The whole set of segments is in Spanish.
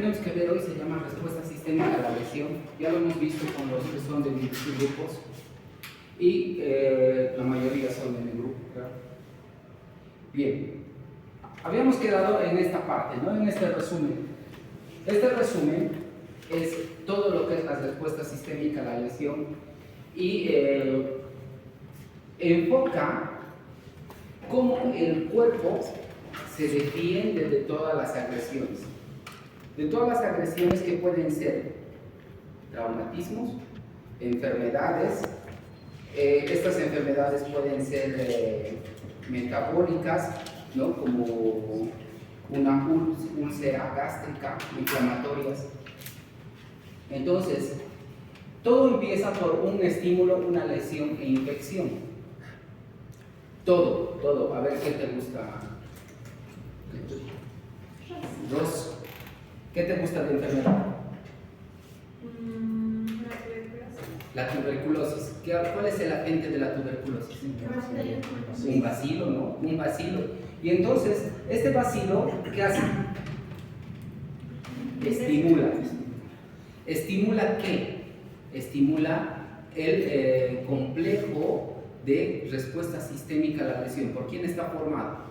tenemos que ver hoy se llama respuesta sistémica a la lesión. Ya lo hemos visto con los que son de mis grupos y la mayoría son de mi grupo, ¿verdad? Bien, habíamos quedado en esta parte, ¿no? En este resumen. Este resumen es todo lo que es la respuesta sistémica a la lesión y enfoca cómo el cuerpo se defiende de todas las agresiones. De todas las agresiones que pueden ser traumatismos, enfermedades. Estas enfermedades pueden ser metabólicas, ¿no? Como una úlcera gástrica, inflamatorias. Entonces, todo empieza por un estímulo, una lesión e infección. Todo. A ver, ¿qué te gusta? Dos. ¿Qué te gusta de enfermedad? La tuberculosis. ¿Cuál es el agente de la tuberculosis? Un bacilo, ¿no? Un bacilo. Y entonces, este bacilo, ¿qué hace? Estimula. ¿Estimula qué? Estimula el complejo de respuesta sistémica a la lesión. ¿Por quién está formado?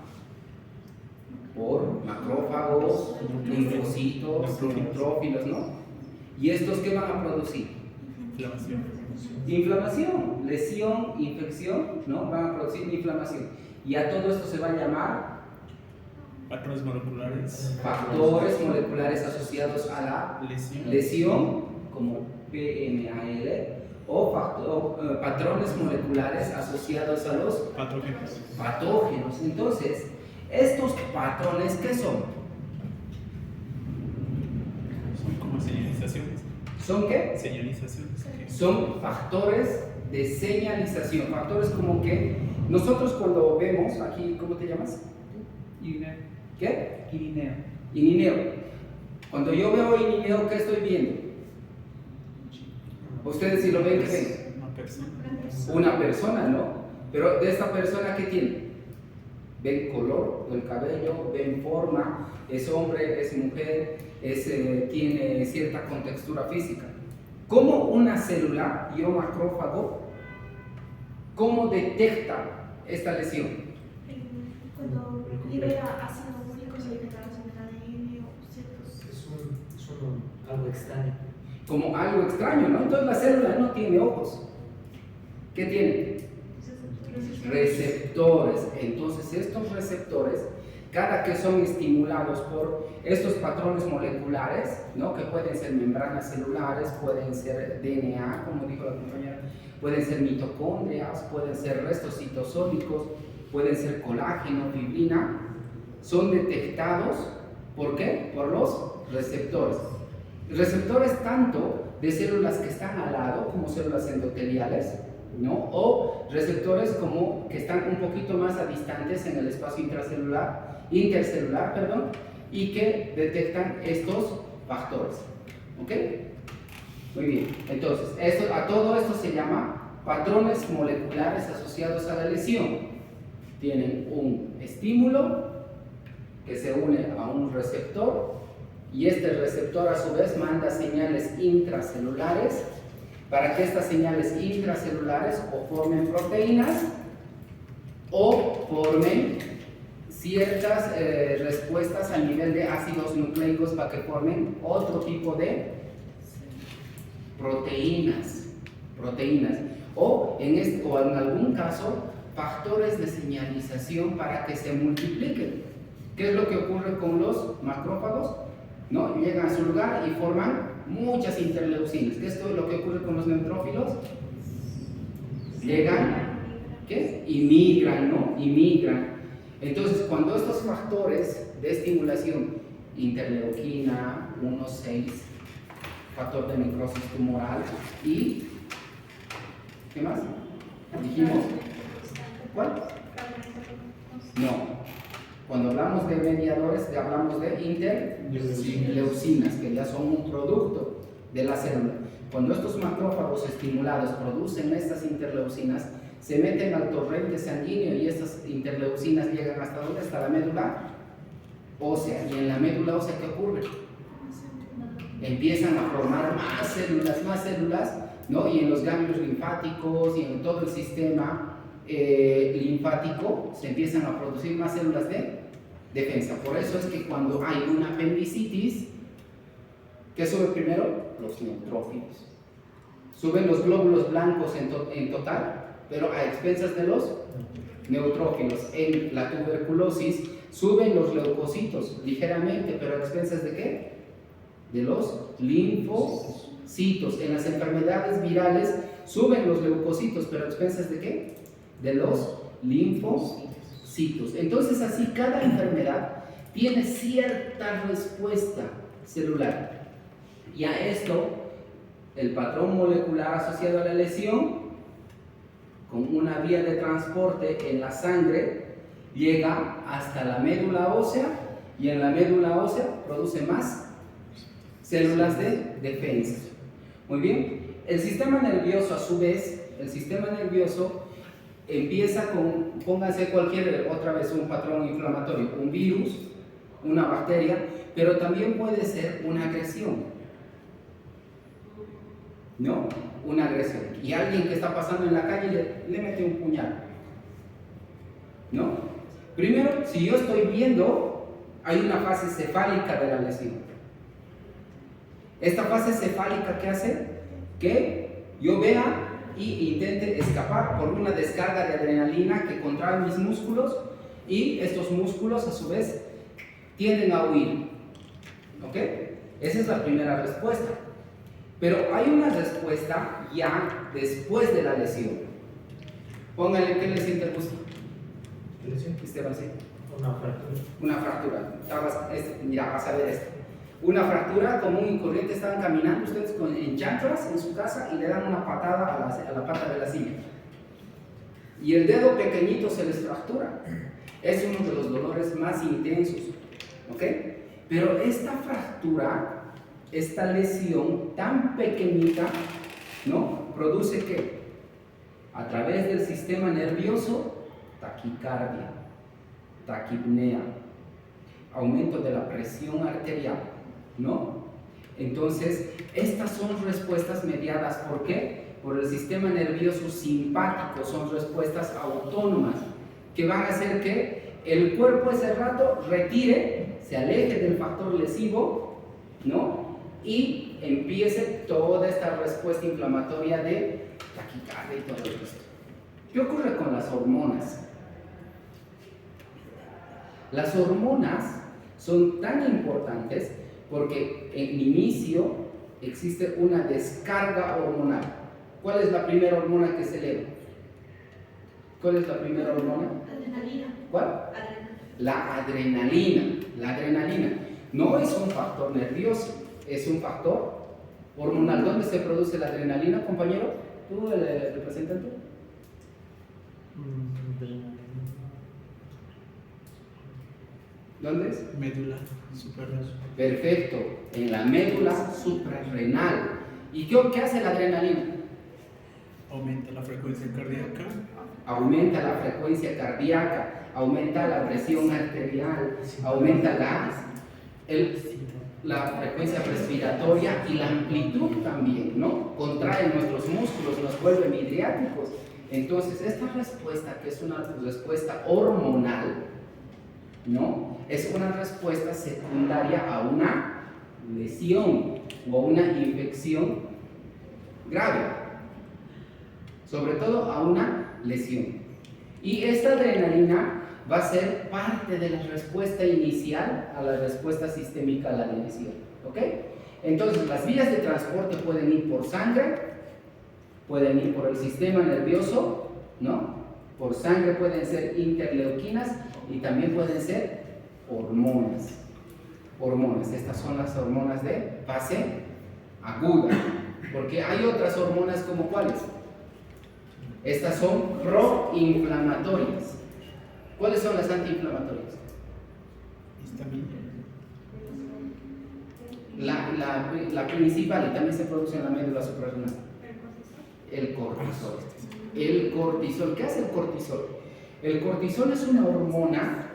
Por macrófagos, linfocitos, neutrófilos, ¿no? ¿Y estos qué van a producir? Inflamación, lesión, infección, ¿no? Van a producir inflamación. Y a todo esto se va a llamar patrones moleculares. Factores moleculares asociados a la lesión, como PMAL, o patrones moleculares asociados a los patógenos. Entonces, estos patrones, ¿qué son? Son como señalizaciones. ¿Son qué? Señalizaciones. Son factores de señalización. Factores como que nosotros cuando vemos aquí, ¿cómo te llamas? Irineo. ¿Qué? Irineo. Irineo. Cuando yo veo Irineo, ¿qué estoy viendo? Ustedes si lo ven, ¿qué ven? Una persona. Una persona, ¿no? Pero de esta persona, ¿qué tiene? Ven color del cabello, ven forma, es hombre, es mujer, tiene cierta contextura física. ¿Cómo una célula y un macrófago, cómo detecta esta lesión? Cuando libera ácido úrico solitario en el ADN o ciertos... Es algo extraño. Como algo extraño, ¿no? Entonces la célula no tiene ojos. ¿Qué tiene? Receptores. Entonces estos receptores, cada que son estimulados por estos patrones moleculares, ¿no? Que pueden ser membranas celulares, pueden ser DNA, como dijo la compañera, pueden ser mitocondrias, pueden ser restos citosólicos, pueden ser colágeno, fibrina, son detectados, ¿por qué? Por los receptores. Receptores tanto de células que están al lado, como células endoteliales, ¿no? O receptores como que están un poquito más a distantes en el espacio intercelular, perdón, y que detectan estos factores. ¿Ok? Muy bien. Entonces, a todo esto se llama patrones moleculares asociados a la lesión. Tienen un estímulo que se une a un receptor y este receptor a su vez manda señales intracelulares para que estas señales intracelulares o formen proteínas o formen ciertas respuestas a nivel de ácidos nucleicos para que formen otro tipo de proteínas o en algún caso factores de señalización para que se multipliquen. ¿Qué es lo que ocurre con los macrófagos? ¿No? Llegan a su lugar y forman muchas interleucinas. ¿Qué es lo que ocurre con los neutrófilos? Llegan, ¿qué? Y migran, ¿no? Y migran. Entonces, cuando estos factores de estimulación, interleuquina, 1,6, factor de necrosis tumoral y ¿qué más? ¿Dijimos? ¿Cuál? No. Cuando hablamos de mediadores, hablamos de interleucinas, que ya son un producto de la célula. Cuando estos macrófagos estimulados producen estas interleucinas, se meten al torrente sanguíneo y estas interleucinas llegan hasta ¿dónde? Hasta la médula ósea. Y en la médula ósea, ¿qué ocurre? empiezan a formar más células, ¿no? Y en los ganglios linfáticos y en todo el sistema linfático se empiezan a producir más células de defensa. Por eso es que cuando hay una apendicitis, ¿qué sube primero? Los neutrófilos. Suben los glóbulos blancos en total, pero a expensas de los neutrófilos. En la tuberculosis suben los leucocitos ligeramente, pero a expensas de ¿qué? De los linfocitos. En las enfermedades virales suben los leucocitos, pero a expensas de ¿qué? De los linfocitos. Entonces así cada enfermedad tiene cierta respuesta celular. Y a esto, el patrón molecular asociado a la lesión, con una vía de transporte en la sangre, llega hasta la médula ósea y en la médula ósea produce más células de defensa. Muy bien, el sistema nervioso a su vez, el sistema nervioso empieza con, pónganse otra vez un patrón inflamatorio, un virus, una bacteria, pero también puede ser una agresión, ¿no? Una agresión. Y alguien que está pasando en la calle le mete un puñal, ¿no? Primero, si yo estoy viendo, hay una fase cefálica de la lesión. Esta fase cefálica, ¿qué hace? Que yo vea y intente escapar por una descarga de adrenalina que contrae mis músculos, y estos músculos a su vez tienden a huir. ¿Ok? Esa es la primera respuesta. Pero hay una respuesta ya después de la lesión. Póngale, ¿qué lesión te gusta? ¿Qué lesión? Esteban, sí. Una fractura. Una fractura. Mira, vas a ver esto. Una fractura común y corriente, estaban caminando ustedes en chanclas en su casa y le dan una patada a la pata de la silla. Y el dedo pequeñito se les fractura. Es uno de los dolores más intensos. ¿Ok? Pero esta fractura, esta lesión tan pequeñita, ¿no? Produce ¿qué? A través del sistema nervioso, taquicardia, taquipnea, aumento de la presión arterial, ¿no? Entonces, estas son respuestas mediadas, ¿por qué? Por el sistema nervioso simpático, son respuestas autónomas, que van a hacer que el cuerpo ese rato retire, se aleje del factor lesivo, ¿no? Y empiece toda esta respuesta inflamatoria de taquicardia y todo esto. ¿Qué ocurre con las hormonas? Las hormonas son tan importantes porque en inicio existe una descarga hormonal. ¿Cuál es la primera hormona que se eleva? ¿Cuál es la primera hormona? Adrenalina. ¿Cuál? Adrenalina. La adrenalina. La adrenalina no es un factor nervioso, es un factor hormonal. ¿Dónde se produce la adrenalina, compañero? ¿Tú, el representante? ¿Dónde es? Médula suprarrenal. Perfecto, en la médula suprarrenal. ¿Y qué hace la adrenalina? Aumenta la frecuencia cardíaca. Aumenta la frecuencia cardíaca, aumenta la presión arterial, aumenta la frecuencia respiratoria y la amplitud también, ¿no? Contrae nuestros músculos, nos vuelve midriáticos. Entonces, esta respuesta, que es una respuesta hormonal, ¿no? Es una respuesta secundaria a una lesión o a una infección grave, sobre todo a una lesión. Y esta adrenalina va a ser parte de la respuesta inicial a la respuesta sistémica a la lesión. ¿Ok? Entonces, las vías de transporte pueden ir por sangre, pueden ir por el sistema nervioso, ¿no? Por sangre pueden ser interleuquinas y también pueden ser hormonas. Hormonas, estas son las hormonas de fase aguda, porque hay otras hormonas como ¿cuáles? Estas son proinflamatorias. ¿Cuáles son las antiinflamatorias? Histamina. La principal, y también se produce en la médula suprarrenal. El cortisol. El cortisol. ¿Qué hace el cortisol? El cortisol es una hormona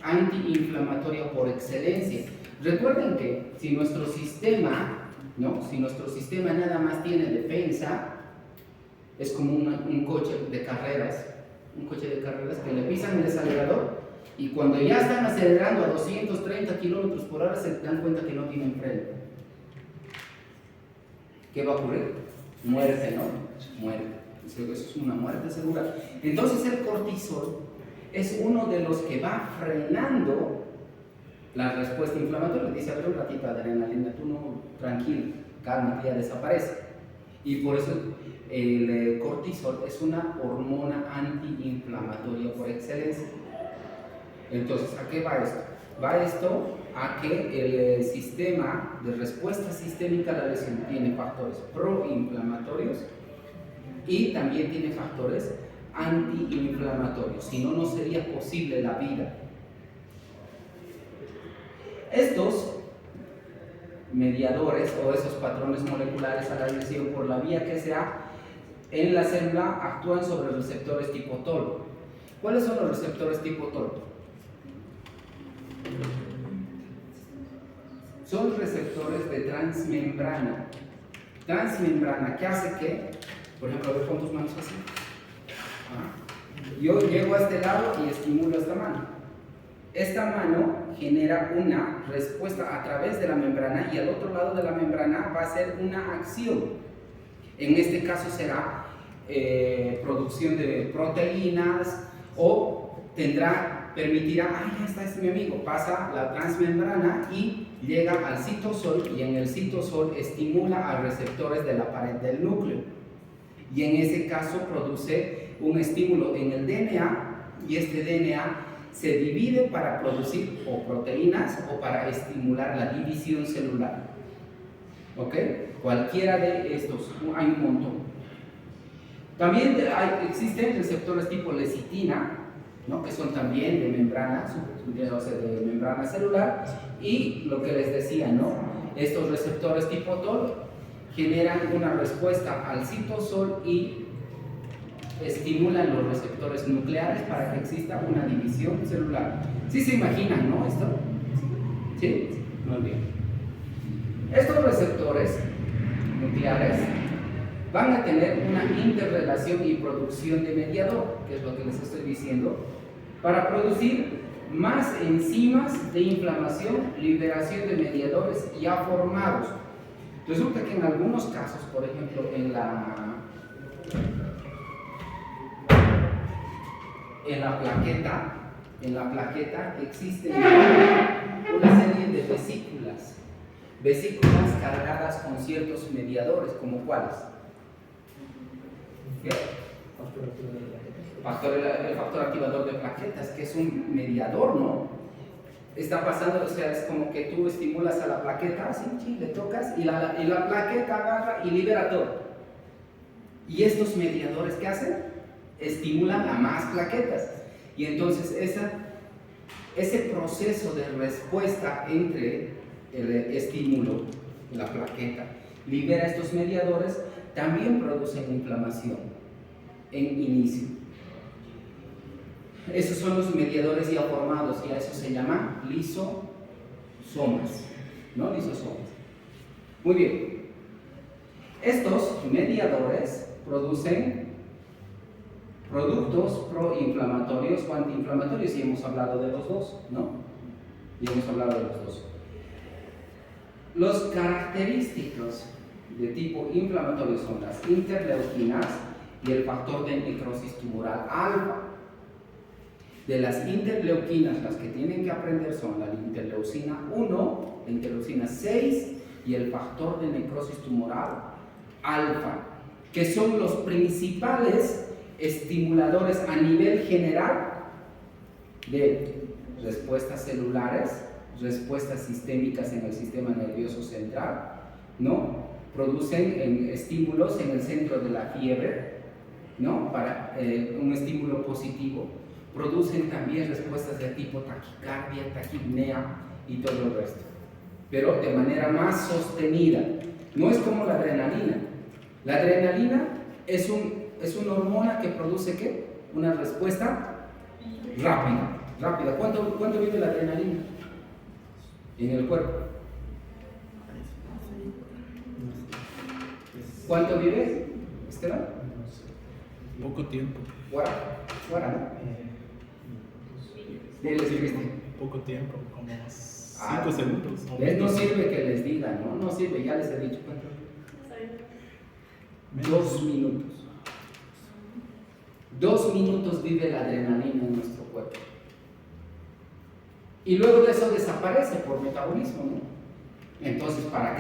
antiinflamatoria por excelencia. Recuerden que si nuestro sistema ¿no? Si nuestro sistema nada más tiene defensa, es como un coche de carreras que le pisan el acelerador y cuando ya están acelerando a 230 kilómetros por hora se dan cuenta que no tienen freno. ¿Qué va a ocurrir? Muerte, ¿no? Muerte. Eso es una muerte segura. Entonces el cortisol es uno de los que va frenando la respuesta inflamatoria. Dice, a ver, un ratito de adrenalina, tú no, tranquilo, calma, ya desaparece. Y por eso el cortisol es una hormona antiinflamatoria por excelencia. Entonces, ¿a qué va esto? Va esto a que el sistema de respuesta sistémica a la lesión tiene factores proinflamatorios y también tiene factores antiinflamatorios, si no, no sería posible la vida. Estos mediadores o esos patrones moleculares a la lesión por la vía que sea en la célula actúan sobre receptores tipo TOL. ¿Cuáles son los receptores tipo TOL? Son receptores de transmembrana. Transmembrana, ¿qué hace que? Por ejemplo, a ver con tus manos así. Yo llego a este lado y estimulo esta mano. Esta mano genera una respuesta a través de la membrana y al otro lado de la membrana va a ser una acción. En este caso será producción de proteínas o permitirá, ya está, este mi amigo, pasa la transmembrana y llega al citosol y en el citosol estimula a receptores de la pared del núcleo. Y en ese caso produce un estímulo en el DNA y este DNA se divide para producir o proteínas o para estimular la división celular. ¿Ok? Cualquiera de estos, hay un montón. También existen receptores tipo lecitina, ¿no? Que son también de membrana, de membrana celular, y lo que les decía, ¿no? Estos receptores tipo TOL generan una respuesta al citosol y estimulan los receptores nucleares para que exista una división celular. ¿Sí se imaginan, no? ¿Esto? ¿Sí? Muy bien. Estos receptores nucleares van a tener una interrelación y producción de mediador, que es lo que les estoy diciendo, para producir más enzimas de inflamación, liberación de mediadores ya formados. Resulta que en algunos casos, por ejemplo, en la plaqueta existe una serie de vesículas cargadas con ciertos mediadores, ¿como cuáles? ¿Qué? El factor activador de plaquetas, que es un mediador, ¿no? Está pasando, o sea, es como que tú estimulas a la plaqueta, así, le tocas y la plaqueta agarra y libera todo. Y estos mediadores, ¿qué hacen? Estimulan a más plaquetas. Y entonces ese proceso de respuesta entre el estímulo, la plaqueta, libera estos mediadores, también producen inflamación en inicio. Esos son los mediadores ya formados y a eso se llama lisosomas, ¿no? Lisosomas. Muy bien. Estos mediadores producen productos proinflamatorios o antiinflamatorios y hemos hablado de los dos, ¿no? Y hemos hablado de los dos. Los característicos de tipo inflamatorio son las interleuquinas y el factor de necrosis tumoral alfa. De las interleuquinas, las que tienen que aprender son la interleucina 1, la interleucina 6 y el factor de necrosis tumoral alfa, que son los principales estimuladores a nivel general de respuestas celulares, respuestas sistémicas en el sistema nervioso central, ¿no? Producen estímulos en el centro de la fiebre, ¿no? Para un estímulo positivo. Producen también respuestas de tipo taquicardia, taquipnea y todo el resto, pero de manera más sostenida. No es como la adrenalina. La adrenalina es una hormona que produce ¿qué? Una respuesta rápida. ¿Cuánto vive la adrenalina en el cuerpo? ¿Cuánto vives, Esteban? Poco tiempo. Guara, ¿no? ¿Qué les dijiste? Poco tiempo, como 5 Ah, segundos. o ¿Ves? No menos. sirve que les digan, ¿no? No sirve, ya les he dicho cuánto. Menos. 2 minutos. 2 minutos vive la adrenalina en nuestro cuerpo. Y luego de eso desaparece por metabolismo, ¿no? Entonces, para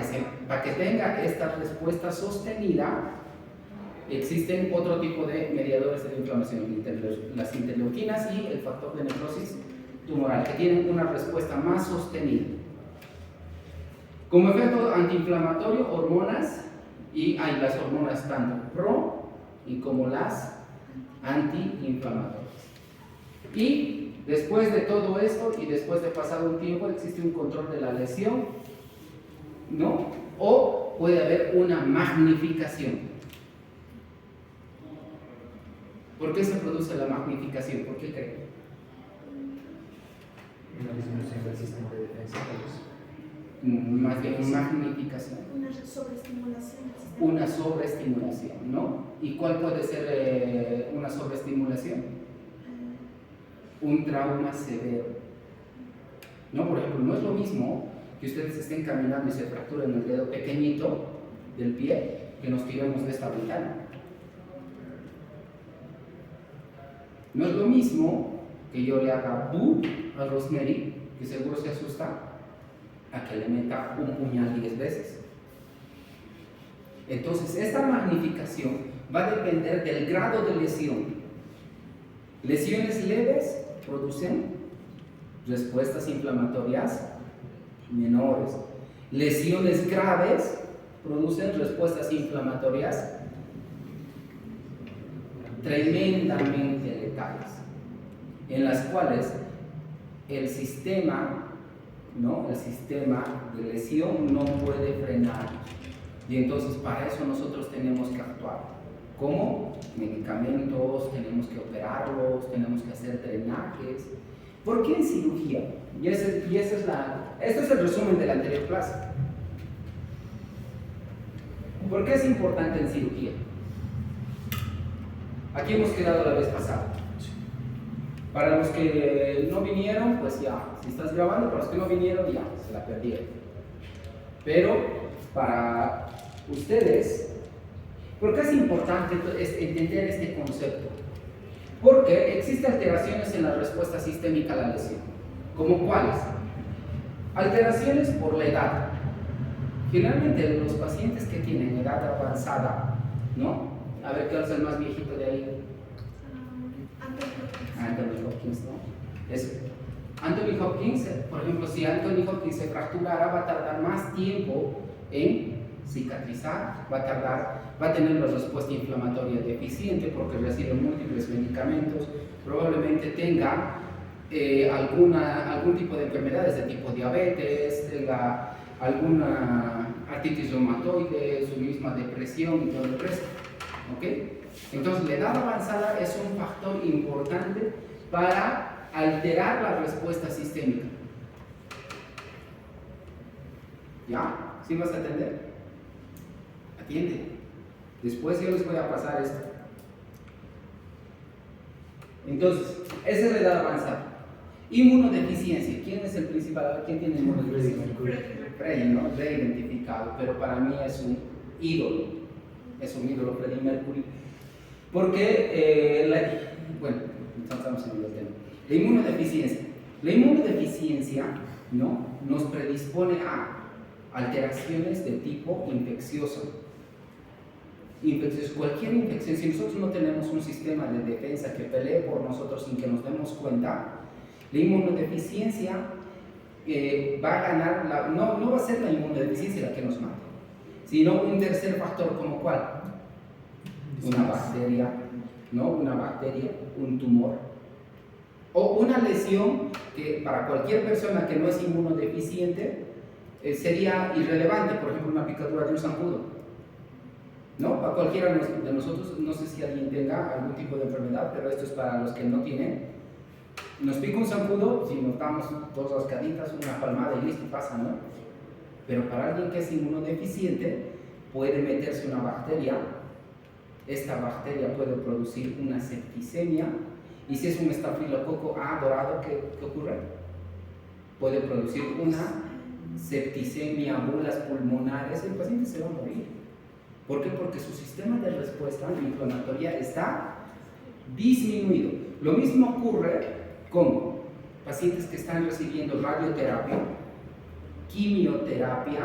que tenga esta respuesta sostenida, existen otro tipo de mediadores de la inflamación, las interleuquinas y el factor de necrosis tumoral, que tienen una respuesta más sostenida. Como efecto antiinflamatorio, hormonas, y hay las hormonas tanto pro y como las antiinflamatorias. Y después de todo esto y después de pasado un tiempo existe un control de la lesión, ¿no? O puede haber una magnificación. ¿Por qué se produce la magnificación? ¿Por qué creen? Una disminución del sistema de defensa. Más bien magnificación. Una sobreestimulación del sistema. Una sobreestimulación, ¿no? ¿Y cuál puede ser una sobreestimulación? Un trauma severo, ¿no? Por ejemplo, no es lo mismo que ustedes estén caminando y se fracturen el dedo pequeñito del pie que nos tiremos de esta ventana. No es lo mismo que yo le haga bu a Rosemary, que seguro se asusta, a que le meta un puñal 10 veces. Entonces, esta magnificación va a depender del grado de lesión. Lesiones leves producen respuestas inflamatorias menores. Lesiones graves producen respuestas inflamatorias tremendamente letales, en las cuales el sistema, ¿no? El sistema de lesión no puede frenar. Y entonces para eso nosotros tenemos que actuar. ¿Cómo? Medicamentos, tenemos que operarlos, tenemos que hacer drenajes. ¿Por qué en cirugía? Este es el resumen de la anterior clase. ¿Por qué es importante en cirugía? Aquí hemos quedado la vez pasada. Para los que no vinieron, pues ya, si estás grabando, para los que no vinieron, ya, se la perdieron. Pero para ustedes, ¿por qué es importante entender este concepto? Porque existen alteraciones en la respuesta sistémica a la lesión. ¿Como cuáles? Alteraciones por la edad. Generalmente los pacientes que tienen edad avanzada, ¿no? A ver, ¿qué es el más viejito de ahí? Anthony Hopkins, ¿no? Anthony Hopkins, por ejemplo, si Anthony Hopkins se fracturara, va a tardar más tiempo en cicatrizar, va a tener una respuesta inflamatoria deficiente porque recibe múltiples medicamentos, probablemente tenga algún tipo de enfermedades de tipo diabetes, tenga alguna artritis reumatoide, su misma depresión y todo el resto. ¿Ok? Entonces, la edad avanzada es un factor importante para alterar la respuesta sistémica. ¿Ya? ¿Sí vas a atender? Atiende. Después yo les voy a pasar esto. Entonces, esa es la edad avanzada. Inmunodeficiencia. ¿Quién es el principal? ¿Quién tiene inmunodeficiencia? Freddie, ¿no? Reidentificado, pero para mí es un ídolo. Es un ídolo, Freddie Mercury. Porque, bueno, estamos en el tema. La inmunodeficiencia. La inmunodeficiencia, ¿no? Nos predispone a alteraciones de tipo infeccioso. Cualquier infección, si nosotros no tenemos un sistema de defensa que pelee por nosotros sin que nos demos cuenta, la inmunodeficiencia va a ganar, no va a ser la inmunodeficiencia la que nos mata, sino un tercer factor, como cuál, una bacteria, ¿no? Una bacteria, un tumor, o una lesión que para cualquier persona que no es inmunodeficiente sería irrelevante, por ejemplo, una picadura de un zancudo. ¿No? Para cualquiera de nosotros, no sé si alguien tenga algún tipo de enfermedad, pero esto es para los que no tienen. Nos pica un zancudo, si nos damos 2 rascaditas, una palmada y listo, pasa, ¿no? Pero para alguien que es inmunodeficiente, puede meterse una bacteria, esta bacteria puede producir una septicemia, y si es un estafilococo A dorado, ¿qué ocurre? Puede producir una septicemia, bulas pulmonares, el paciente se va a morir. ¿Por qué? Porque su sistema de respuesta inflamatoria está disminuido. Lo mismo ocurre con pacientes que están recibiendo radioterapia, quimioterapia,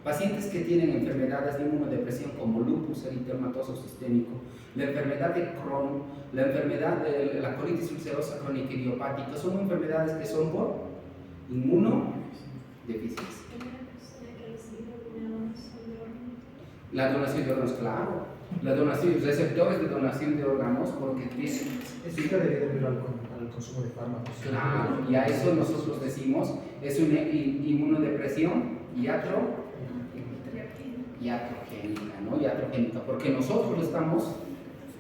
pacientes que tienen enfermedades de inmunodepresión como lupus eritematoso sistémico, la enfermedad de Crohn, la enfermedad de la colitis ulcerosa crónica idiopática, son enfermedades que son por inmunodeficiencia. La donación de órganos, claro. La donación, receptores de donación de órganos, porque Eso ya debido al consumo de fármacos. claro, y a eso nosotros decimos, es una inmunodepresión iatrogénica, ¿no? Iatrogénica, porque nosotros lo estamos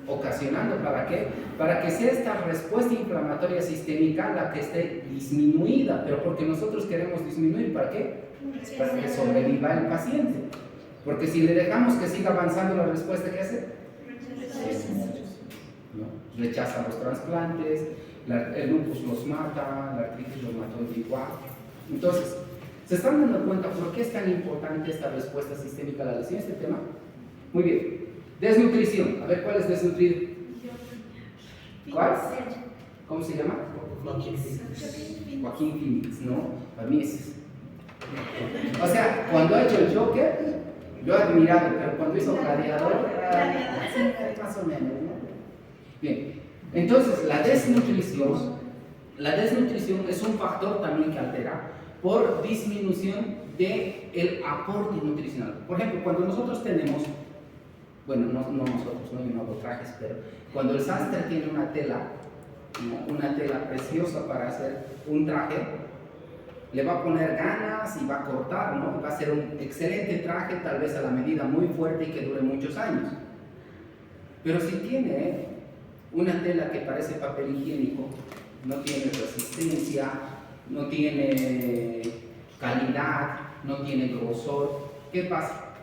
ocasionando. ¿Para qué? Para que sea esta respuesta inflamatoria sistémica la que esté disminuida, pero porque nosotros queremos disminuir, ¿para qué? Para que sobreviva el paciente. Porque si le dejamos que siga avanzando la respuesta, ¿qué hace? ¿No? Rechaza los trasplantes, el lupus los mata, la artritis los mató igual. Entonces, ¿se están dando cuenta por qué es tan importante esta respuesta sistémica a la lesión, este tema? Muy bien. Desnutrición. A ver, ¿cuál es desnutrir? ¿Cuál? ¿Cómo se llama? Joaquín Phoenix, ¿no? Para mí es... O sea, cuando ha hecho el Joker, lo he admirado, pero cuando hizo Gladiador, más o menos, ¿no? Bien, entonces la desnutrición es un factor también que altera por disminución del aporte nutricional. Por ejemplo, cuando nosotros tenemos, bueno, no nosotros, ¿no? Yo no hago trajes, pero cuando el sastre tiene una tela, ¿no? Una tela preciosa para hacer un traje, le va a poner ganas y va a cortar, ¿no? Va a ser un excelente traje, tal vez a la medida muy fuerte y que dure muchos años. Pero si tiene una tela que parece papel higiénico, no tiene resistencia, no tiene calidad, no tiene grosor, ¿qué pasa?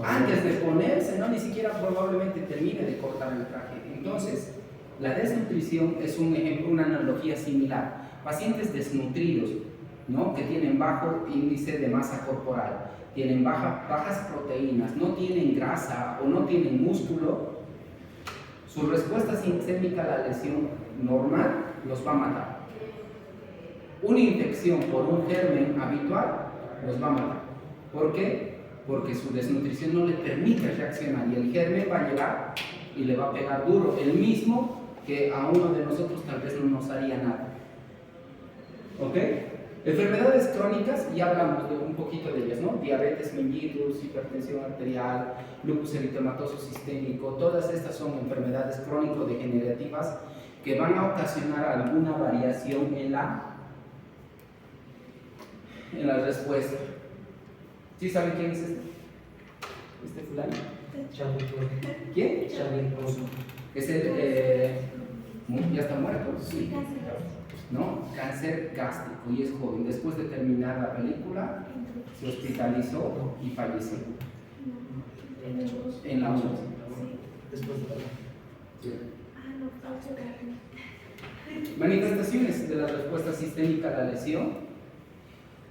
Antes de ponerse, ¿no? Ni siquiera probablemente termine de cortar el traje. Entonces, la desnutrición es un ejemplo, una analogía similar. Pacientes desnutridos, ¿no? Que tienen bajo índice de masa corporal, tienen bajas proteínas, no tienen grasa o no tienen músculo, su respuesta sistémica a la lesión normal los va a matar. Una infección por un germen habitual los va a matar. ¿Por qué? Porque su desnutrición no le permite reaccionar y el germen va a llegar y le va a pegar duro, el mismo que a uno de nosotros tal vez no nos haría nada. ¿Ok? Enfermedades crónicas, ya hablamos de un poquito de ellas, ¿no? Diabetes mellitus, hipertensión arterial, lupus eritematoso sistémico, todas estas son enfermedades crónico-degenerativas que van a ocasionar alguna variación en la respuesta. ¿Sí saben quién es este? ¿Este fulano? ¿Quién? Es el... ¿ya está muerto? Sí. ¿No? Cáncer gástrico y es joven. Después de terminar la película, se hospitalizó y falleció. En la 11. Después de Manifestaciones de la respuesta sistémica a la lesión.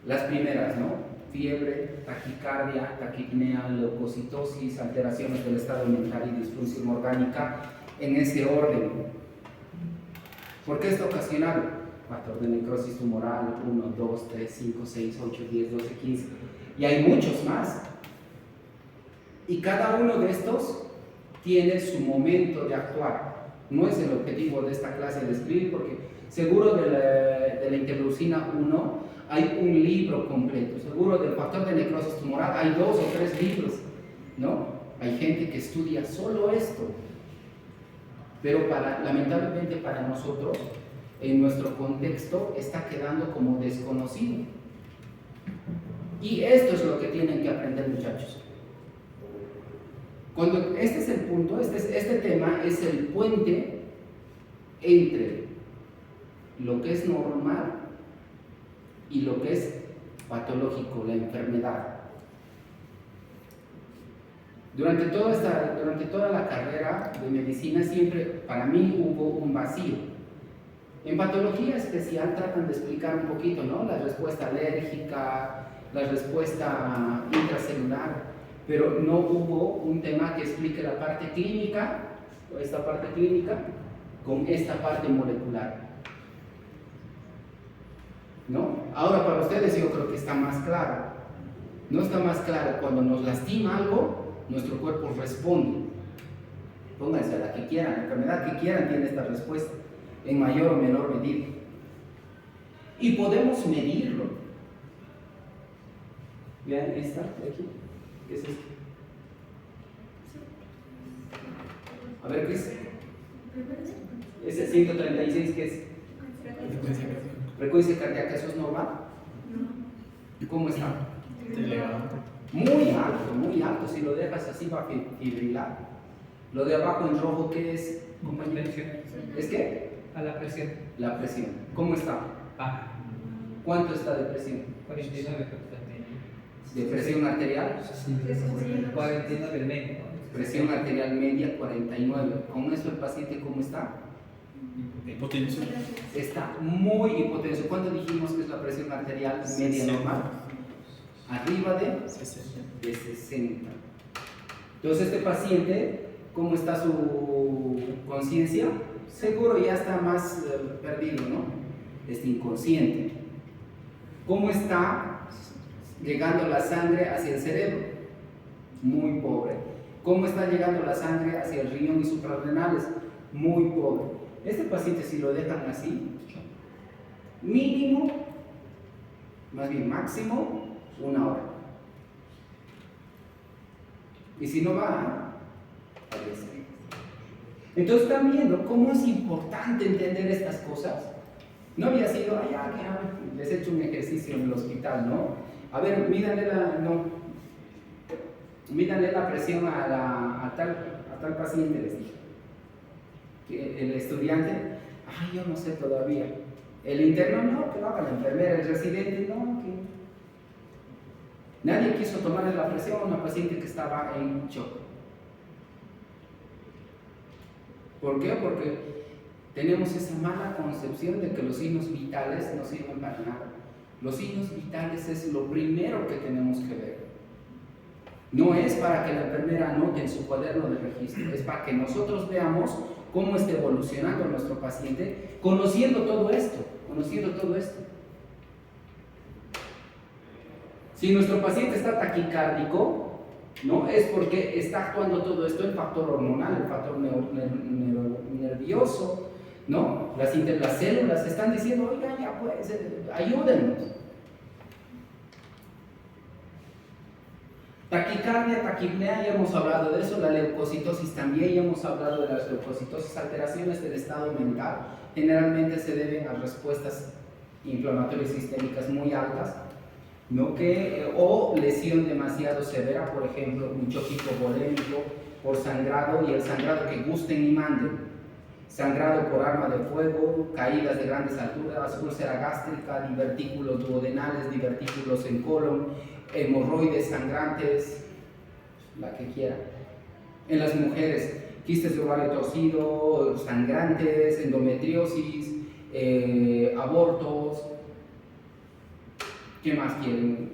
Las primeras, ¿no? Fiebre, taquicardia, taquipnea, leucocitosis, alteraciones del estado mental y disfunción orgánica en ese orden. ¿Por qué está ocasionado? Factor de necrosis tumoral, 1, 2, 3, 5, 6, 8, 10, 12, 15. Y hay muchos más. Y cada uno de estos tiene su momento de actuar. No es el objetivo de esta clase de escribir, porque seguro de la interleucina 1 hay un libro completo. Seguro del factor de necrosis tumoral hay 2 o 3 libros, ¿no? Hay gente que estudia solo esto. Pero lamentablemente para nosotros, en nuestro contexto, está quedando como desconocido. Y esto es lo que tienen que aprender, muchachos. Este es el punto, este tema es el puente entre lo que es normal y lo que es patológico, la enfermedad. Durante toda la carrera de medicina siempre para mí hubo un vacío. En patología especial tratan de explicar un poquito, ¿no? La respuesta alérgica, la respuesta intracelular, pero no hubo un tema que explique la parte clínica, esta parte clínica, con esta parte molecular, ¿no? Ahora para ustedes yo creo que está más claro. No está más claro cuando nos lastima algo, nuestro cuerpo responde. Pónganse a la que quieran, la enfermedad que quieran tiene esta respuesta, en mayor o menor medida. Y podemos medirlo. Vean esta de aquí. ¿Qué es esto? A ver, ¿qué es? Ese 136, ¿qué es? Frecuencia cardíaca, ¿eso es normal? ¿Cómo está? Muy alto. Si lo dejas así va a fibrilar. Lo de abajo en rojo, ¿qué es? ¿Es qué? A la presión. La presión. ¿Cómo está? Baja. ¿Cuánto está de presión? 49. ¿De presión arterial? 49 el medio. Presión arterial media 49. Con eso el paciente, ¿cómo está? Hipotenso. Está muy hipotenso. ¿Cuánto dijimos que es la presión arterial media normal? Arriba de 60. Entonces este paciente, ¿cómo está su conciencia? Seguro ya está más perdido, ¿no? Está inconsciente. ¿Cómo está llegando la sangre hacia el cerebro? Muy pobre. ¿Cómo está llegando la sangre hacia el riñón y suprarrenales? Muy pobre. Este paciente, si lo dejan así, mínimo, más bien máximo, 1 hora. Y si no va, fallece. Entonces están viendo cómo es importante entender estas cosas. No había sido, les he hecho un ejercicio en el hospital, ¿no? A ver, mídanle la presión a tal paciente, les dije. Que el estudiante, yo no sé todavía. El interno, no, que lo haga la enfermera. El residente, no, que... Nadie quiso tomarle la presión a una paciente que estaba en shock. ¿Por qué? Porque tenemos esa mala concepción de que los signos vitales no sirven para nada. Los signos vitales es lo primero que tenemos que ver. No es para que la enfermera anote en su cuaderno de registro, es para que nosotros veamos cómo está evolucionando nuestro paciente, conociendo todo esto. Si nuestro paciente está taquicárdico, ¿no? Es porque está actuando todo esto, el factor hormonal, el factor nervioso, ¿no? Las células están diciendo, oiga, ya pues, ayúdennos. Taquicardia, taquipnea, ya hemos hablado de eso, la leucocitosis también, ya hemos hablado de las leucocitosis, alteraciones del estado mental, generalmente se deben a respuestas inflamatorias sistémicas muy altas, ¿no? O lesión demasiado severa, por ejemplo, un choque hipovolémico por sangrado, y el sangrado que gusten y manden, sangrado por arma de fuego, caídas de grandes alturas, úlcera gástrica, divertículos duodenales, divertículos en colon, hemorroides sangrantes, la que quiera. En las mujeres, quistes de ovario torcido, sangrantes, endometriosis, abortos. ¿Qué más quieren?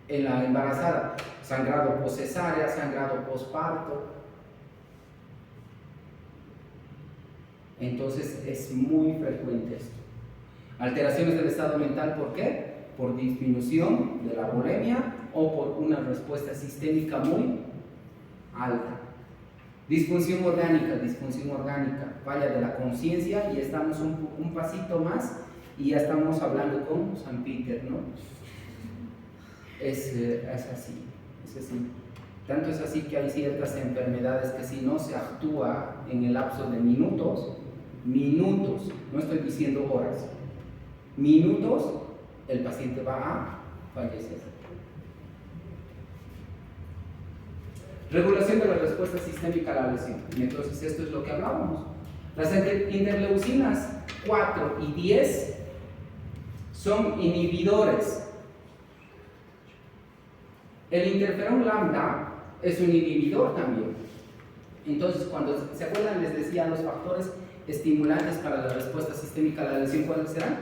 En la embarazada, sangrado postcesárea, sangrado postparto. Entonces es muy frecuente esto. Alteraciones del estado mental, ¿por qué? Por disminución de la bulimia o por una respuesta sistémica muy alta. Disfunción orgánica, falla de la conciencia, y estamos un pasito más y ya estamos hablando con San Peter, ¿no? Es así. Tanto es así que hay ciertas enfermedades que si no se actúa en el lapso de minutos, no estoy diciendo horas, minutos, el paciente va a fallecer. Regulación de la respuesta sistémica a la lesión. Y entonces esto es lo que hablábamos. Las interleucinas 4 y 10 son inhibidores. El interferón lambda es un inhibidor también. Entonces, cuando se acuerdan, les decía los factores estimulantes para la respuesta sistémica a la lesión, ¿cuáles serán?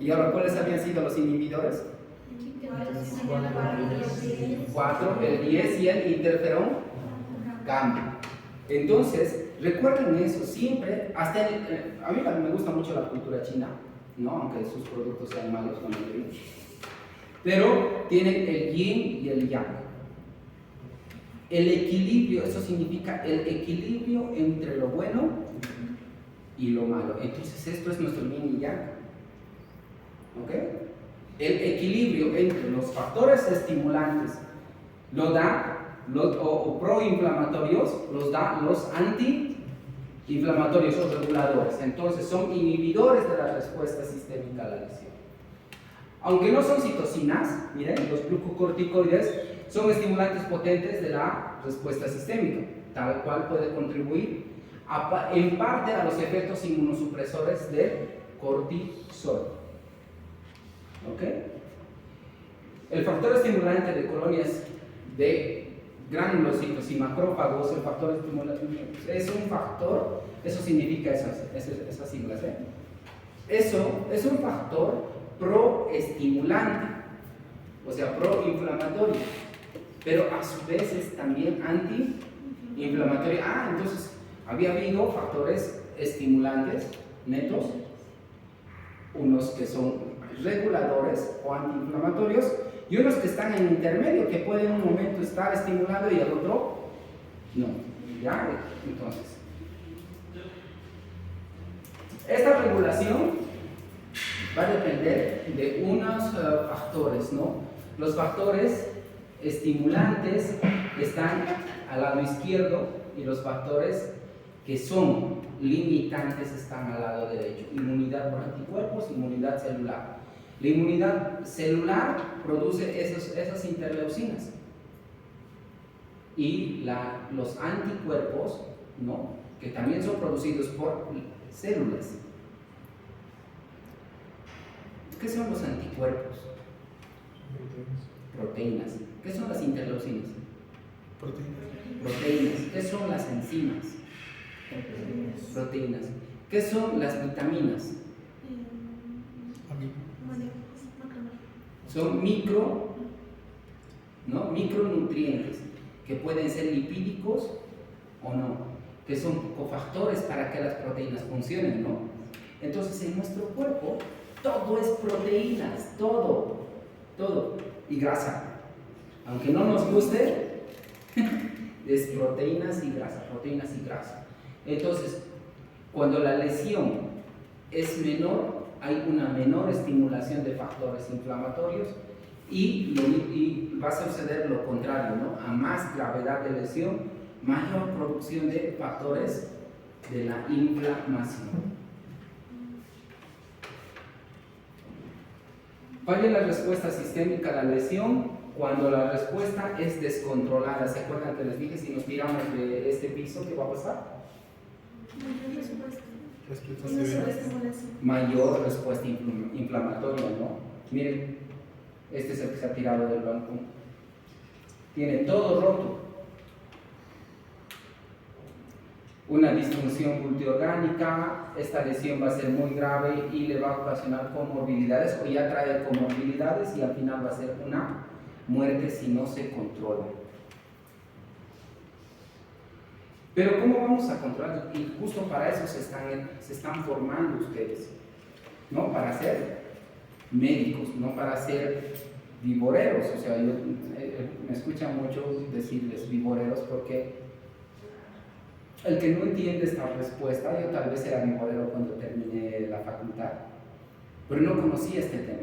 Y ahora, ¿cuáles habían sido los inhibidores? 4, el 10 y el interferón gamma. Entonces, recuerden eso siempre, hasta a mí me gusta mucho la cultura china, ¿no? Aunque sus productos sean malos, no me digo. Pero tienen el yin y el yang. El equilibrio, eso significa el equilibrio entre lo bueno y lo malo. Entonces, esto es nuestro yin y yang. ¿Ok? El equilibrio entre los factores estimulantes lo da o proinflamatorios, los da los antiinflamatorios o reguladores. Entonces son inhibidores de la respuesta sistémica a la lesión. Aunque no son citocinas, miren, los glucocorticoides son estimulantes potentes de la respuesta sistémica, tal cual puede contribuir en parte a los efectos inmunosupresores del cortisol. ¿Ok? El factor estimulante de colonias de granulocitos y macrófagos, el factor estimulante, es un factor, eso significa esas siglas, ¿eh? Eso es un factor proestimulante, o sea, proinflamatorio, pero a su vez es también antiinflamatorio. Entonces, había habido factores estimulantes netos, unos que son reguladores o antiinflamatorios, y unos que están en intermedio, que pueden en un momento estar estimulando y al otro no. ¿Ya? Entonces, esta regulación va a depender de unos factores, ¿no? Los factores estimulantes están al lado izquierdo y los factores que son limitantes están al lado derecho. Inmunidad por anticuerpos, inmunidad celular. La inmunidad celular produce esas interleucinas y los anticuerpos, ¿no? Que también son producidos por células. ¿Qué son los anticuerpos? Proteínas. ¿Qué son las interleucinas? Proteínas. ¿Qué son las enzimas? Proteínas. ¿Qué son las vitaminas? Son micronutrientes que pueden ser lipídicos o no, que son cofactores para que las proteínas funcionen, ¿no? Entonces, en nuestro cuerpo todo es proteínas, todo, y grasa. Aunque no nos guste, es proteínas y grasa. Entonces, cuando la lesión es menor, hay una menor estimulación de factores inflamatorios y va a suceder lo contrario, ¿no? A más gravedad de lesión, mayor producción de factores de la inflamación. Falla la respuesta sistémica a la lesión cuando la respuesta es descontrolada. ¿Se acuerdan que les dije si nos tiramos de este piso, qué va a pasar? Mayor respuesta inflamatoria, ¿no? Miren, este es el que se ha tirado del banco. Tiene todo roto. Una disfunción multiorgánica, esta lesión va a ser muy grave y le va a ocasionar comorbilidades, o ya trae comorbilidades, y al final va a ser una muerte si no se controla. Pero ¿cómo vamos a controlar? Y justo para eso se están formando ustedes, ¿no? Para ser médicos, no para ser vivoreros. O sea, me escuchan mucho decirles vivoreros porque el que no entiende esta respuesta, yo tal vez era vivorero cuando terminé la facultad, pero no conocía este tema.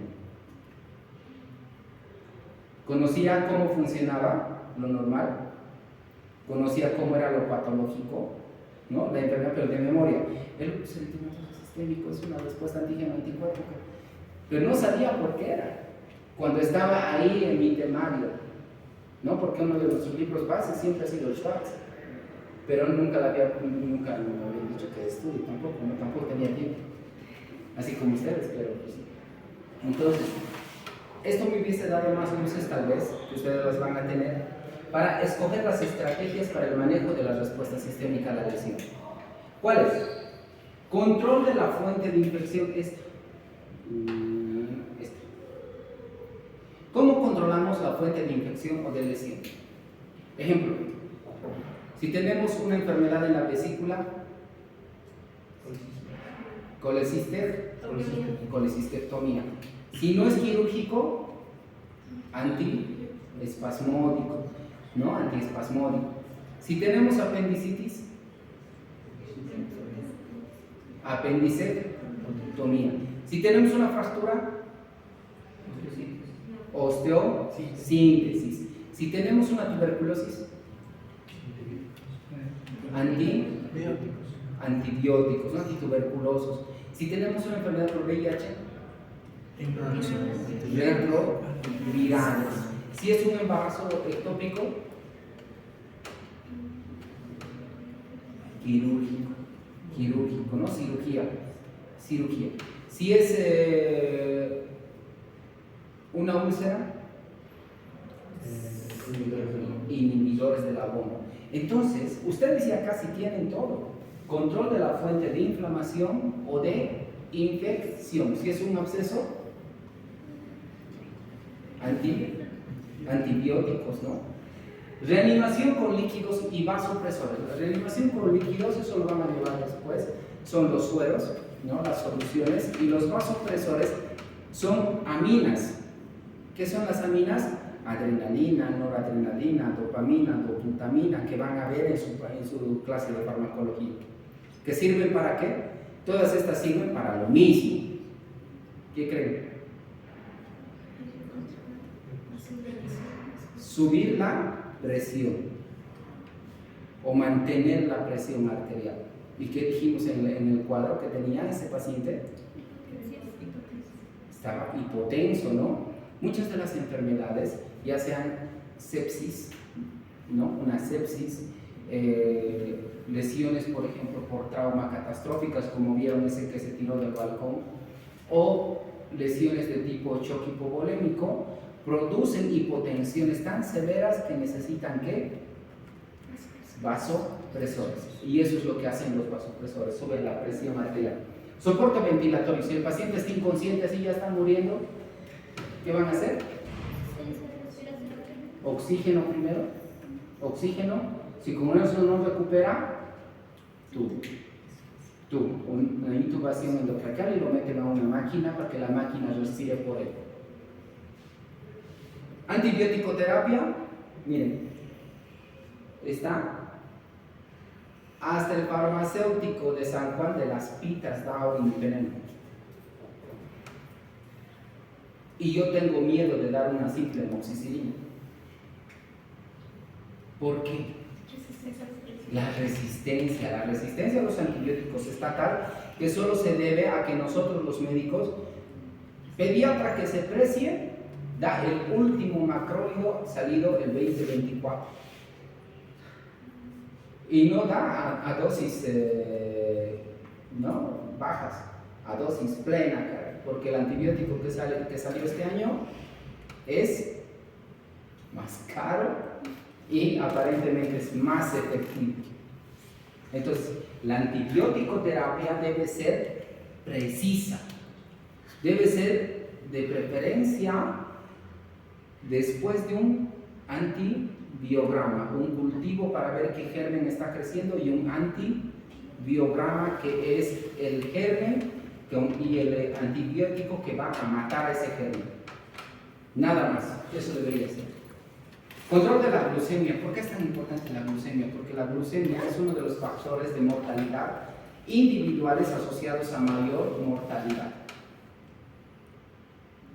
Conocía cómo funcionaba lo normal, conocía cómo era lo patológico, ¿no? La enfermedad, pero de memoria. El sentimiento sistémico es una respuesta antígeno-anticuerpo, pero no sabía por qué era. Cuando estaba ahí en mi temario, ¿no? Porque uno de nuestros libros base siempre ha sido el Schwartz, pero nunca me había dicho que estudie, tampoco tenía tiempo, así como ustedes, pero pues sí. Entonces, Esto me hubiese dado más luces tal vez, que ustedes las van a tener, para escoger las estrategias para el manejo de la respuesta sistémica a la lesión. ¿Cuál es? Control de la fuente de infección. Esto. ¿Cómo controlamos la fuente de infección o de lesión? Ejemplo, si tenemos una enfermedad en la vesícula, colecistectomía. Si no es quirúrgico, antiespasmódico, ¿no? Antiespasmódico. Si tenemos apendicitis, apendicectomía. Si tenemos una fractura, osteosíntesis. Si tenemos una tuberculosis, antibióticos, ¿no? Antituberculosos. Si tenemos una enfermedad por VIH, retrovirales. Si es un embarazo ectópico, quirúrgico, ¿no? Cirugía. Si es una úlcera, inhibidores del abono. Entonces, ustedes ya casi tienen todo. Control de la fuente de inflamación o de infección. Si es un absceso, antibióticos, ¿no? Reanimación con líquidos y vasopresores. La reanimación con líquidos, eso lo van a llevar después, son los sueros, ¿no? Las soluciones, y los vasopresores son aminas. ¿Qué son las aminas? Adrenalina, noradrenalina, dopamina, dobutamina, que van a ver en su clase de farmacología. ¿Que sirven para qué? Todas estas sirven para lo mismo. ¿Qué creen? Subir la presión o mantener la presión arterial. ¿Y qué dijimos en el cuadro que tenía ese paciente? Estaba hipotenso, ¿no? Muchas de las enfermedades, ya sean sepsis, ¿no? Una sepsis, lesiones, por ejemplo, por trauma catastróficas, como vieron ese que se tiró del balcón, o lesiones de tipo choque hipovolémico, producen hipotensiones tan severas que necesitan ¿qué? Vasopresores. Y eso es lo que hacen los vasopresores, suben la presión arterial. Soporte ventilatorio. Si el paciente está inconsciente, así ya está muriendo, ¿qué van a hacer? Oxígeno primero. Oxígeno. Si con eso no recupera, una intubación endotraqueal y lo meten a una máquina para que la máquina respire por él. Antibiótico terapia, miren, está hasta el farmacéutico de San Juan de las Pitas da veneno. Y yo tengo miedo de dar una simple amoxicilina. ¿Por qué? La resistencia a los antibióticos está tal que solo se debe a que nosotros los médicos, pediatra que se precie, da el último macrólido salido el 2024 y no da a dosis ¿no? bajas, a dosis plena, porque el antibiótico que salió este año es más caro y aparentemente es más efectivo. Entonces, la antibiótico terapia debe ser precisa, debe ser de preferencia después de un antibiograma, un cultivo para ver qué germen está creciendo, y un antibiograma que es el germen y el antibiótico que va a matar a ese germen. Nada más, eso debería ser. Control de la glucemia. ¿Por qué es tan importante la glucemia? Porque la glucemia es uno de los factores de mortalidad individuales asociados a mayor mortalidad.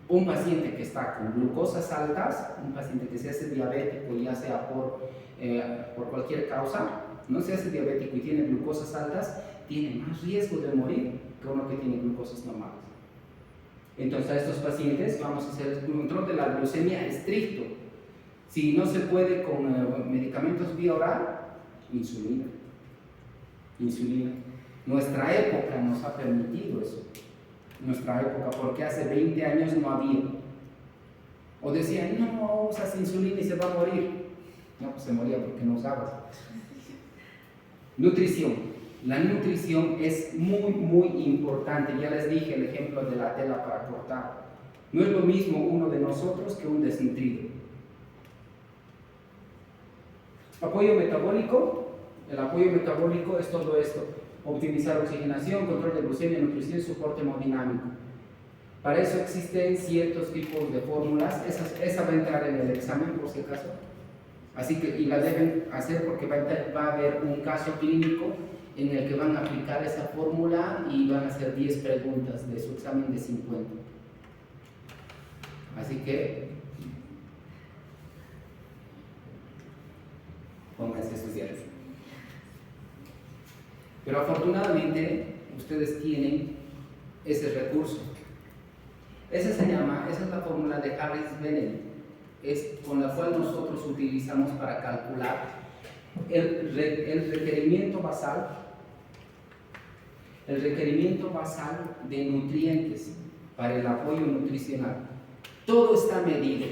Un paciente que está con glucosas altas, un paciente que se hace diabético, ya sea por cualquier causa, no se hace diabético y tiene glucosas altas, tiene más riesgo de morir que uno que tiene glucosas normales. Entonces a estos pacientes vamos a hacer el control de la glucemia estricto. Si no se puede con medicamentos vía oral, insulina. Nuestra época nos ha permitido eso. Nuestra época, porque hace 20 años no había. O decían, no, usas insulina y se va a morir. No, pues se moría porque no usabas. Nutrición. La nutrición es muy, muy importante. Ya les dije el ejemplo de la tela para cortar. No es lo mismo uno de nosotros que un desnutrido. Apoyo metabólico. El apoyo metabólico es todo esto. Optimizar oxigenación, control de glucemia, nutrición y soporte hemodinámico. Para eso existen ciertos tipos de fórmulas. Esa va a entrar en el examen por si acaso. Así que, y la deben hacer porque va a haber un caso clínico en el que van a aplicar esa fórmula y van a hacer 10 preguntas de su examen de 50. Así que pónganse a estudiar. Pero afortunadamente ustedes tienen ese recurso. Esa es la fórmula de Harris-Bennett, es con la cual nosotros utilizamos para calcular el requerimiento basal de nutrientes para el apoyo nutricional. Todo está medido.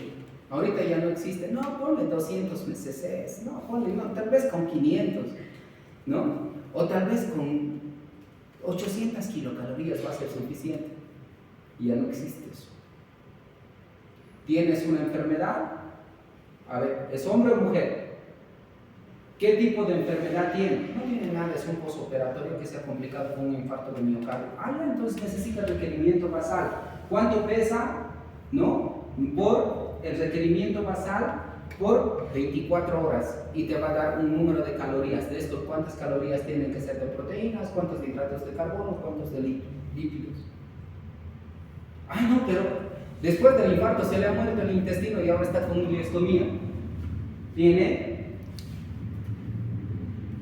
Ahorita ya no existe, no, ponle 200 cc, no, ponle, no, tal vez con 500, ¿no? O tal vez con 800 kilocalorías va a ser suficiente. Y ya no existe eso. ¿Tienes una enfermedad? A ver, ¿es hombre o mujer? ¿Qué tipo de enfermedad tiene? No tiene nada, es un postoperatorio que se ha complicado con un infarto de miocardio. Entonces necesita requerimiento basal. ¿Cuánto pesa? ¿No? Por el requerimiento basal por 24 horas y te va a dar un número de calorías. De esto, ¿cuántas calorías tienen que ser de proteínas? ¿Cuántos de hidratos de carbono? ¿Cuántos de lípidos? No, pero después del infarto se le ha muerto el intestino y ahora está con ileostomía. Tiene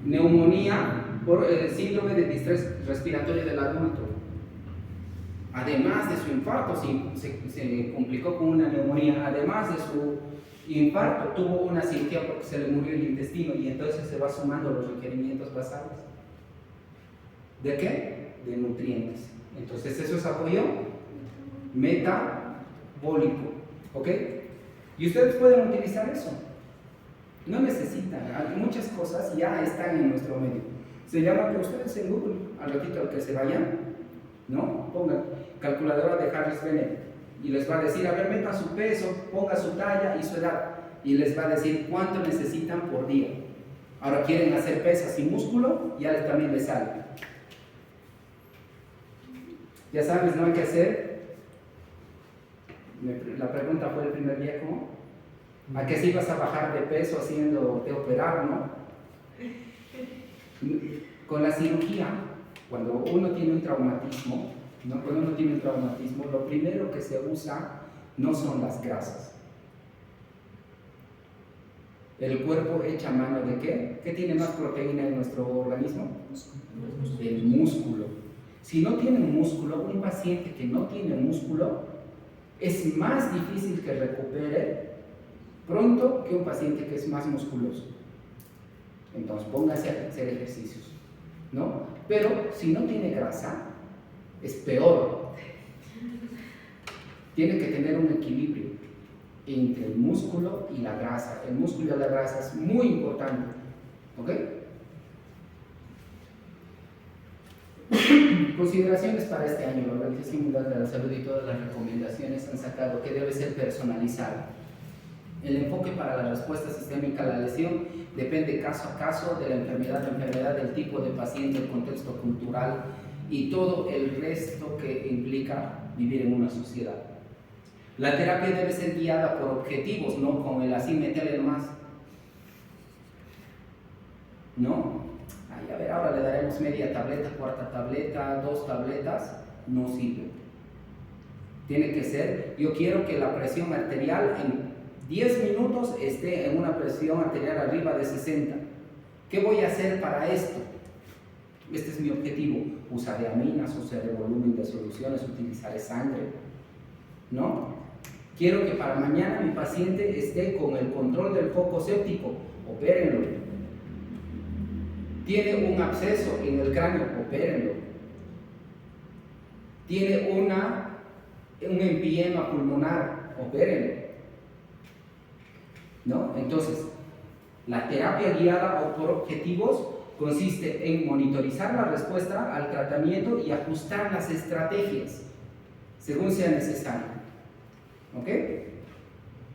neumonía por el síndrome de distrés respiratorio del adulto. Además de su infarto, se complicó con una neumonía. Además de su infarto, tuvo una cirugía porque se le murió el intestino y entonces se va sumando los requerimientos basales. ¿De qué? De nutrientes. Entonces eso es apoyo metabólico, ¿ok? Y ustedes pueden utilizar eso. No necesitan, muchas cosas ya están en nuestro medio. Se llama que ustedes en Google, al ratito al que se vayan, ¿no? Pongan calculadora de Harris-Bennett y les va a decir, a ver, meta su peso, ponga su talla y su edad y les va a decir cuánto necesitan por día. Ahora quieren hacer pesas y músculo, ya también les sale. Ya sabes, no hay que hacer. La pregunta fue el primer día, ¿cómo? ¿A qué si ibas a bajar de peso haciéndote operar, no? Con la cirugía, cuando uno tiene un traumatismo, ¿no? Cuando uno tiene un traumatismo, lo primero que se usa no son las grasas. ¿El cuerpo echa mano de qué? ¿Qué tiene más proteína en nuestro organismo? El músculo. Si no tiene músculo, un paciente que no tiene músculo es más difícil que recupere pronto que un paciente que es más musculoso. Entonces póngase a hacer ejercicios, ¿no? Pero si no tiene grasa, es peor. Tiene que tener un equilibrio entre el músculo y la grasa. El músculo y la grasa es muy importante, ¿ok? Consideraciones para este año. La Organización Mundial de la Salud y todas las recomendaciones han sacado que debe ser personalizado. El enfoque para la respuesta sistémica a la lesión depende caso a caso de la enfermedad, del tipo de paciente, el contexto cultural y todo el resto que implica vivir en una sociedad. La terapia debe ser guiada por objetivos, no con el así meterle más. ¿No? A ver, ahora le daremos media tableta, cuarta tableta, 2 tabletas, no sirve. Tiene que ser, yo quiero que la presión arterial en 10 minutos esté en una presión arterial arriba de 60. ¿Qué voy a hacer para esto? Este es mi objetivo. Usaré aminas, usaré volumen de soluciones, utilizaré sangre, ¿no? Quiero que para mañana mi paciente esté con el control del foco séptico, opérenlo. Tiene un absceso en el cráneo, opérenlo. Tiene un empiema pulmonar, opérenlo. ¿no? Entonces, la terapia guiada o por objetivos consiste en monitorizar la respuesta al tratamiento y ajustar las estrategias según sea necesario. ¿Ok?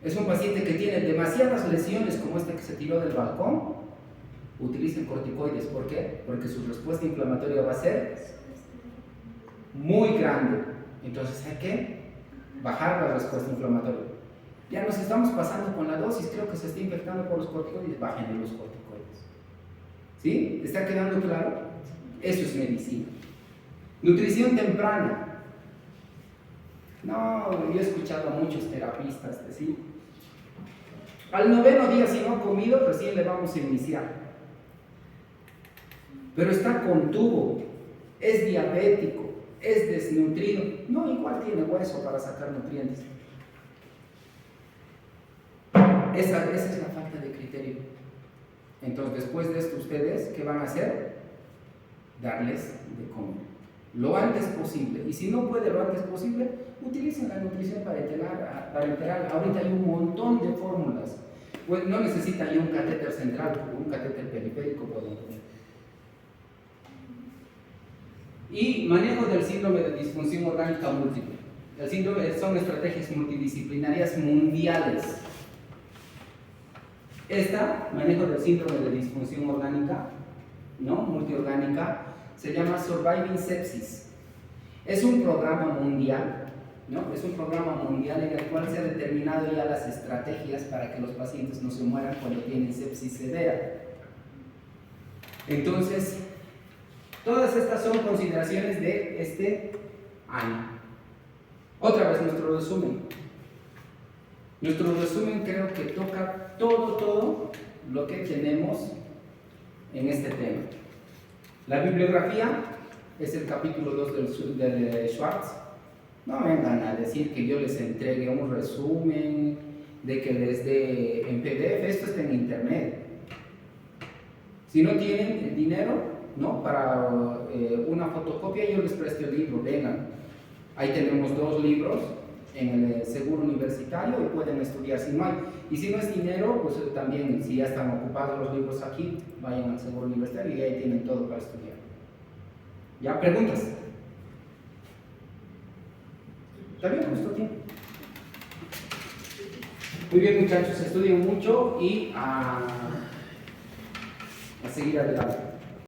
Es un paciente que tiene demasiadas lesiones como este que se tiró del balcón, utilicen corticoides. ¿Por qué? Porque su respuesta inflamatoria va a ser muy grande. Entonces hay que bajar la respuesta inflamatoria. Ya nos estamos pasando con la dosis, creo que se está infectando por los corticoides, bajen los corticoides. ¿Sí? ¿Está quedando claro? Eso es medicina. Nutrición temprana. No, yo he escuchado a muchos terapistas decir, al 9º día si no ha comido, recién le vamos a iniciar. Pero está con tubo, es diabético, es desnutrido. No, igual tiene hueso para sacar nutrientes. Esa es la falta de criterio. Entonces, después de esto, ¿ustedes qué van a hacer? Darles de comer lo antes posible. Y si no puede lo antes posible, utilicen la nutrición parenteral. Ahorita hay un montón de fórmulas. Pues no necesita ya un catéter central, un catéter periférico pueden tener. Y manejo del síndrome de disfunción orgánica múltiple. El síndrome son estrategias multidisciplinarias mundiales. Manejo del síndrome de disfunción orgánica, ¿no? Multiorgánica, se llama Surviving Sepsis. Es un programa mundial, ¿no? Es un programa mundial en el cual se ha determinado ya las estrategias para que los pacientes no se mueran cuando tienen sepsis severa. Entonces, todas estas son consideraciones de este año. Otra vez nuestro resumen. Nuestro resumen creo que toca todo lo que tenemos en este tema. La bibliografía es el capítulo 2 del Schwartz. No vengan a decir que yo les entregue un resumen, de que les dé en PDF, esto está en internet. Si no tienen el dinero, ¿no? Para una fotocopia, yo les presto el libro, vengan. Ahí tenemos 2 libros en el seguro universitario y pueden estudiar si no hay. Y si no es dinero, pues también, si ya están ocupados los libros aquí, vayan al seguro universitario y ahí tienen todo para estudiar. ¿Ya? ¿Preguntas? ¿Está bien? ¿Justo tiempo? Muy bien, muchachos, estudien mucho y a seguir adelante.